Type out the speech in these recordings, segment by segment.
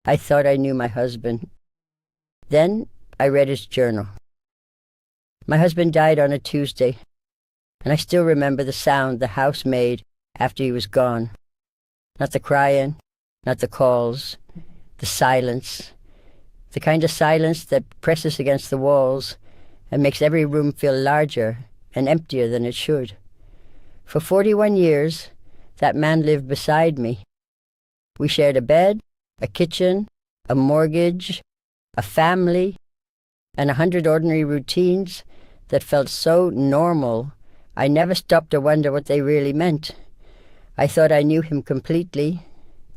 I thought I knew my husband. Then I read his journal. My husband died on a Tuesday, and I still remember the sound the house made after he was gone. Not the crying, not the calls, the silence. The kind of silence that presses against the walls and makes every room feel larger and emptier than it should. For 41 years, that man lived beside me. We shared a bed, a kitchen, a mortgage, a family, and 100 ordinary routines that felt so normal, I never stopped to wonder what they really meant. I thought I knew him completely.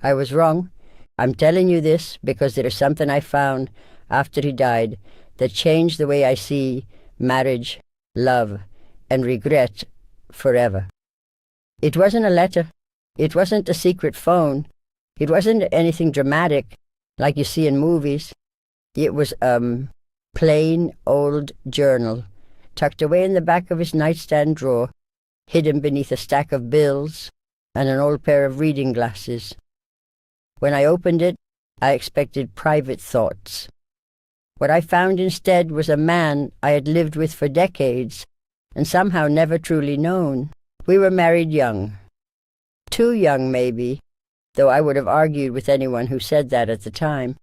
I was wrong. I'm telling you this because there is something I found after he died that changed the way I see marriage, love, and regret forever. It wasn't a letter. It wasn't a secret phone. It wasn't anything dramatic like you see in movies. It was a plain old journal tucked away in the back of his nightstand drawer, hidden beneath a stack of bills and an old pair of reading glasses. When I opened it, I expected private thoughts. What I found instead was a man I had lived with for decades and somehow never truly known. We were married young. Too young, maybe, though I would have argued with anyone who said that at the time.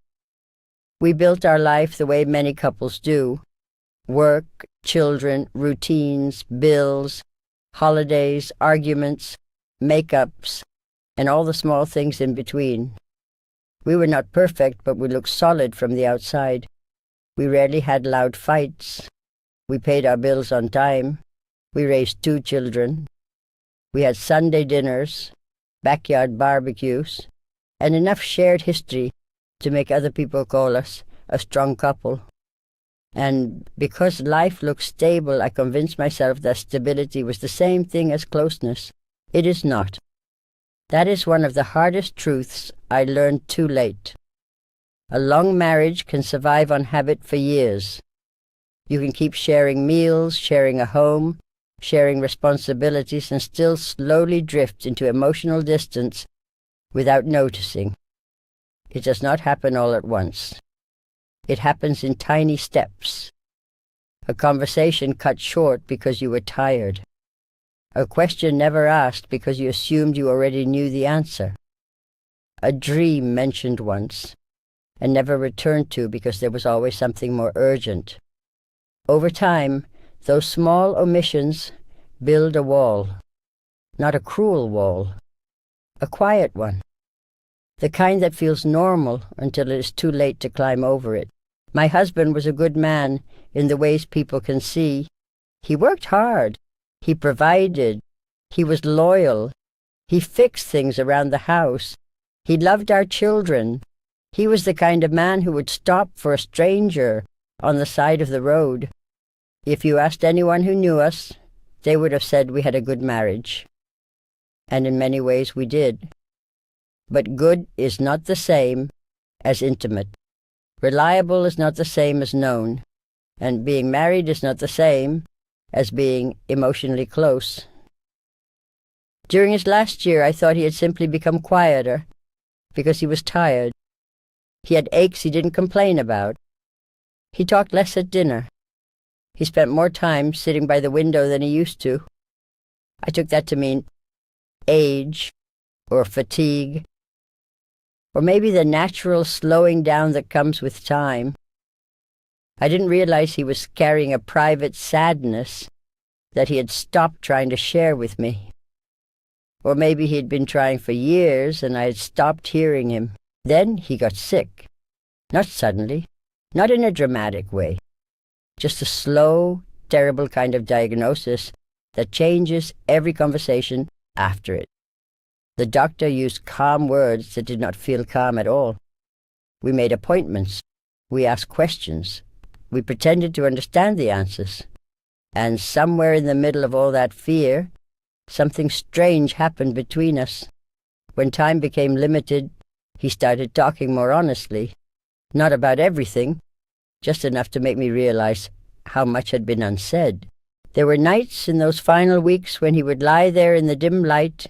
We built our life the way many couples do. Work, children, routines, bills, holidays, arguments, makeups, and all the small things in between. We were not perfect, but we looked solid from the outside. We rarely had loud fights. We paid our bills on time. We raised 2 children. We had Sunday dinners, backyard barbecues, and enough shared history to make other people call us a strong couple. And because life looked stable, I convinced myself that stability was the same thing as closeness. It is not. That is one of the hardest truths I learned too late. A long marriage can survive on habit for years. You can keep sharing meals, sharing a home, sharing responsibilities, and still slowly drift into emotional distance without noticing. It does not happen all at once. It happens in tiny steps. A conversation cut short because you were tired. A question never asked because you assumed you already knew the answer. A dream mentioned once and never returned to because there was always something more urgent. Over time, those small omissions build a wall. Not a cruel wall, a quiet one. The kind that feels normal until it is too late to climb over it. My husband was a good man in the ways people can see. He worked hard. He provided. He was loyal. He fixed things around the house. He loved our children. He was the kind of man who would stop for a stranger on the side of the road. If you asked anyone who knew us, they would have said we had a good marriage. And in many ways we did. But good is not the same as intimate. Reliable is not the same as known. And being married is not the same as being emotionally close. During his last year, I thought he had simply become quieter because he was tired. He had aches he didn't complain about. He talked less at dinner. He spent more time sitting by the window than he used to. I took that to mean age or fatigue, or maybe the natural slowing down that comes with time. I didn't realize he was carrying a private sadness that he had stopped trying to share with me. Or maybe he had been trying for years and I had stopped hearing him. Then he got sick. Not suddenly, not in a dramatic way. Just a slow, terrible kind of diagnosis that changes every conversation after it. The doctor used calm words that did not feel calm at all. We made appointments. We asked questions. We pretended to understand the answers. And somewhere in the middle of all that fear, something strange happened between us. When time became limited, he started talking more honestly. Not about everything, just enough to make me realize how much had been unsaid. There were nights in those final weeks when he would lie there in the dim light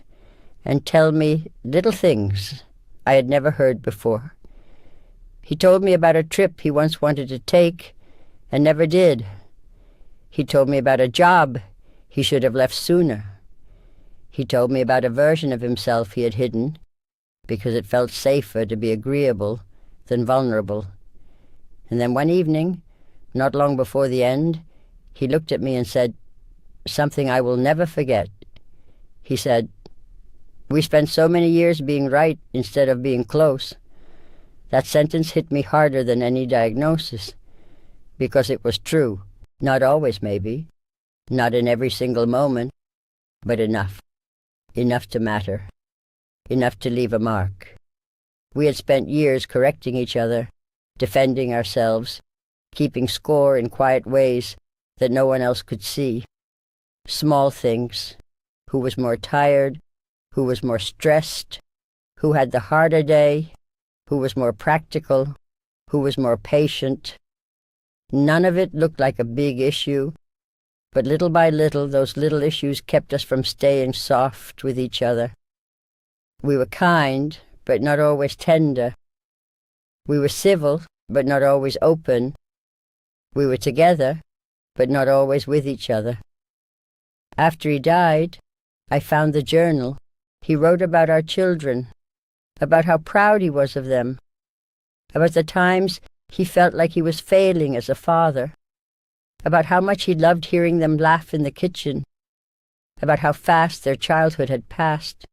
and tell me little things I had never heard before. He told me about a trip he once wanted to take and never did. He told me about a job he should have left sooner. He told me about a version of himself he had hidden because it felt safer to be agreeable than vulnerable. And then one evening, not long before the end, he looked at me and said something I will never forget. He said, "We spent so many years being right instead of being close." That sentence hit me harder than any diagnosis, because it was true. Not always, maybe. Not in every single moment, but enough. Enough to matter. Enough to leave a mark. We had spent years correcting each other, defending ourselves, keeping score in quiet ways that no one else could see. Small things. Who was more tired? Who was more stressed? Who had the harder day? Who was more practical? Who was more patient? None of it looked like a big issue, but little by little those little issues kept us from staying soft with each other. We were kind, but not always tender. We were civil, but not always open. We were together, but not always with each other. After he died, I found the journal. He wrote about our children, about how proud he was of them, about the times he felt like he was failing as a father, about how much he loved hearing them laugh in the kitchen, about how fast their childhood had passed,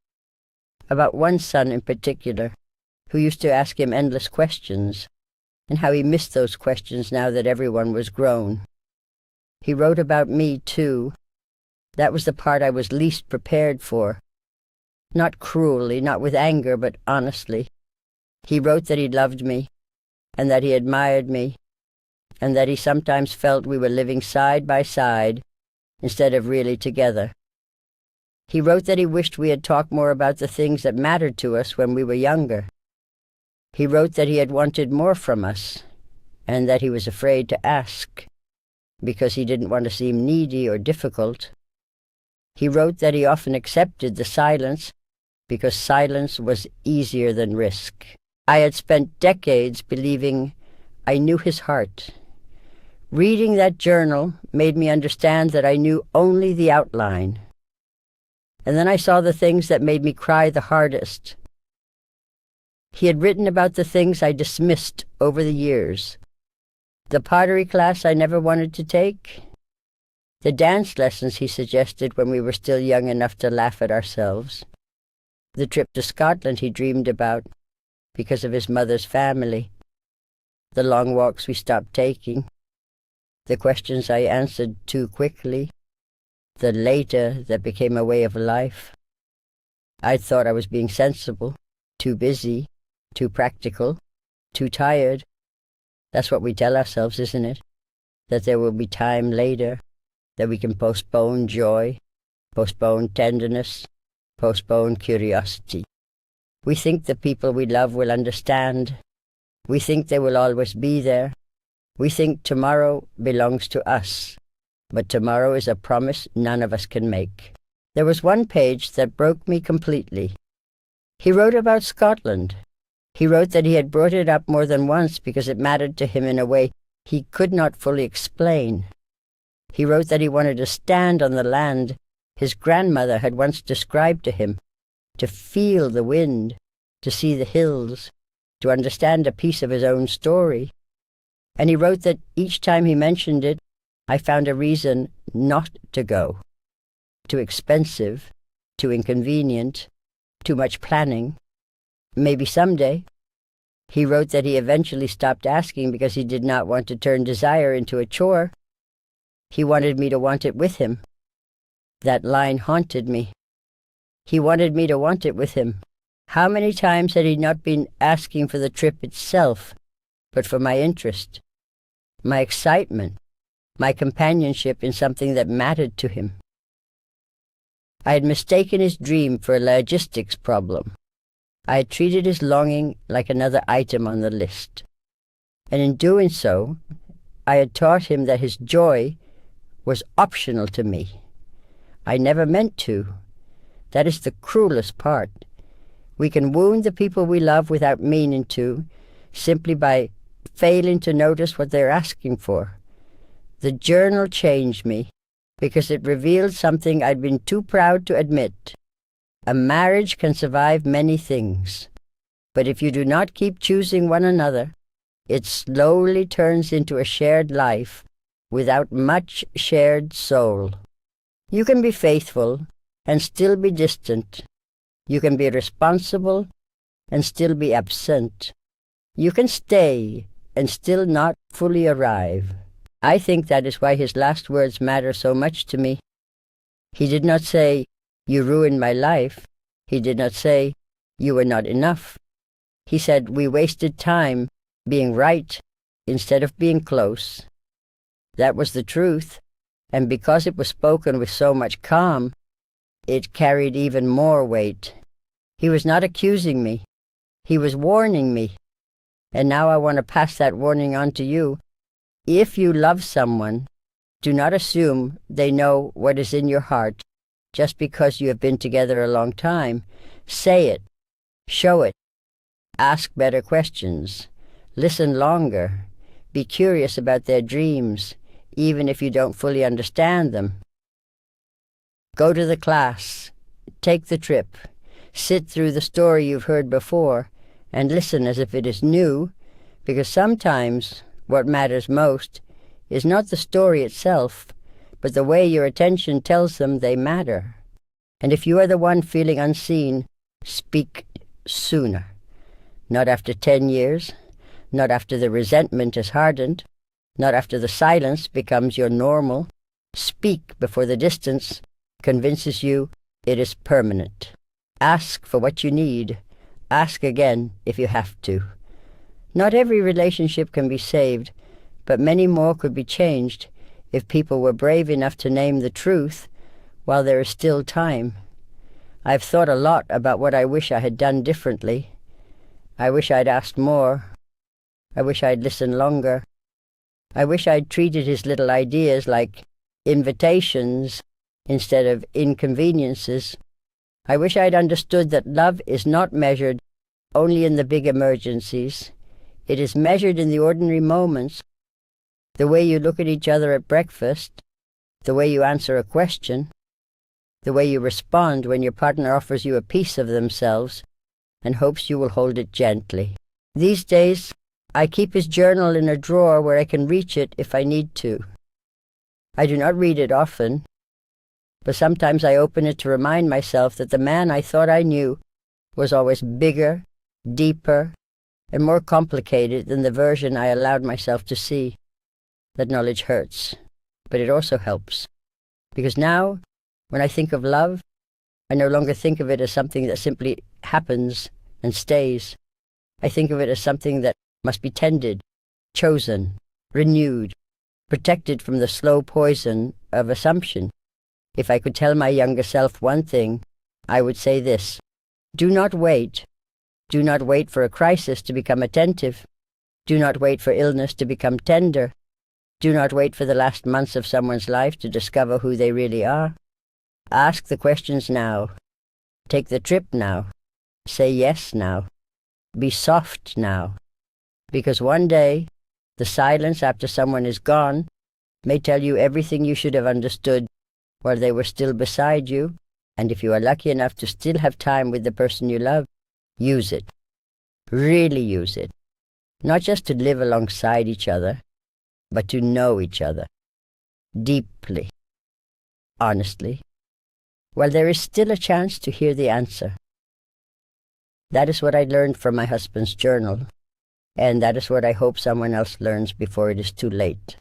about one son in particular, who used to ask him endless questions, and how he missed those questions now that everyone was grown. He wrote about me, too. That was the part I was least prepared for. Not cruelly, not with anger, but honestly. He wrote that he loved me, and that he admired me, and that he sometimes felt we were living side by side instead of really together. He wrote that he wished we had talked more about the things that mattered to us when we were younger. He wrote that he had wanted more from us, and that he was afraid to ask, because he didn't want to seem needy or difficult. He wrote that he often accepted the silence because silence was easier than risk. I had spent decades believing I knew his heart. Reading that journal made me understand that I knew only the outline. And then I saw the things that made me cry the hardest. He had written about the things I dismissed over the years. The pottery class I never wanted to take. The dance lessons he suggested when we were still young enough to laugh at ourselves. The trip to Scotland he dreamed about because of his mother's family. The long walks we stopped taking. The questions I answered too quickly. The later that became a way of life. I thought I was being sensible, too busy, too practical, too tired. That's what we tell ourselves, isn't it? That there will be time later, that we can postpone joy, postpone tenderness, postpone curiosity. We think the people we love will understand. We think they will always be there. We think tomorrow belongs to us. But tomorrow is a promise none of us can make. There was one page that broke me completely. He wrote about Scotland. He wrote that he had brought it up more than once because it mattered to him in a way he could not fully explain. He wrote that he wanted to stand on the land his grandmother had once described to him, to feel the wind, to see the hills, to understand a piece of his own story. And he wrote that each time he mentioned it, I found a reason not to go. Too expensive, too inconvenient, too much planning. Maybe someday. He wrote that he eventually stopped asking because he did not want to turn desire into a chore. He wanted me to want it with him. That line haunted me. He wanted me to want it with him. How many times had he not been asking for the trip itself, but for my interest, my excitement, my companionship in something that mattered to him? I had mistaken his dream for a logistics problem. I had treated his longing like another item on the list. And in doing so, I had taught him that his joy was optional to me. I never meant to. That is the cruelest part. We can wound the people we love without meaning to, simply by failing to notice what they're asking for. The journal changed me because it revealed something I'd been too proud to admit. A marriage can survive many things, but if you do not keep choosing one another, it slowly turns into a shared life without much shared soul. You can be faithful and still be distant. You can be responsible and still be absent. You can stay and still not fully arrive. I think that is why his last words matter so much to me. He did not say, "You ruined my life." He did not say, "You were not enough." He said, "We wasted time being right instead of being close." That was the truth, and because it was spoken with so much calm, it carried even more weight. He was not accusing me. He was warning me. And now I want to pass that warning on to you. If you love someone, do not assume they know what is in your heart just because you have been together a long time. Say it. Show it. Ask better questions. Listen longer. Be curious about their dreams, even if you don't fully understand them. Go to the class. Take the trip. Sit through the story you've heard before and listen as if it is new, because sometimes what matters most is not the story itself, but the way your attention tells them they matter. And if you are the one feeling unseen, speak sooner. Not after 10 years, not after the resentment has hardened, not after the silence becomes your normal. Speak before the distance convinces you it is permanent. Ask for what you need. Ask again if you have to. Not every relationship can be saved, but many more could be changed if people were brave enough to name the truth while there is still time. I've thought a lot about what I wish I had done differently. I wish I'd asked more. I wish I'd listened longer. I wish I'd treated his little ideas like invitations instead of inconveniences. I wish I'd understood that love is not measured only in the big emergencies. It is measured in the ordinary moments. The way you look at each other at breakfast, the way you answer a question, the way you respond when your partner offers you a piece of themselves and hopes you will hold it gently. These days, I keep his journal in a drawer where I can reach it if I need to. I do not read it often, but sometimes I open it to remind myself that the man I thought I knew was always bigger, deeper, and more complicated than the version I allowed myself to see. That knowledge hurts, but it also helps. Because now, when I think of love, I no longer think of it as something that simply happens and stays. I think of it as something that must be tended, chosen, renewed, protected from the slow poison of assumption. If I could tell my younger self one thing, I would say this: do not wait. Do not wait for a crisis to become attentive. Do not wait for illness to become tender. Do not wait for the last months of someone's life to discover who they really are. Ask the questions now. Take the trip now. Say yes now. Be soft now. Because one day, the silence after someone is gone may tell you everything you should have understood while they were still beside you, and if you are lucky enough to still have time with the person you love, use it. Really use it. Not just to live alongside each other, but to know each other. Deeply. Honestly. While there is still a chance to hear the answer. That is what I learned from my husband's journal, and that is what I hope someone else learns before it is too late.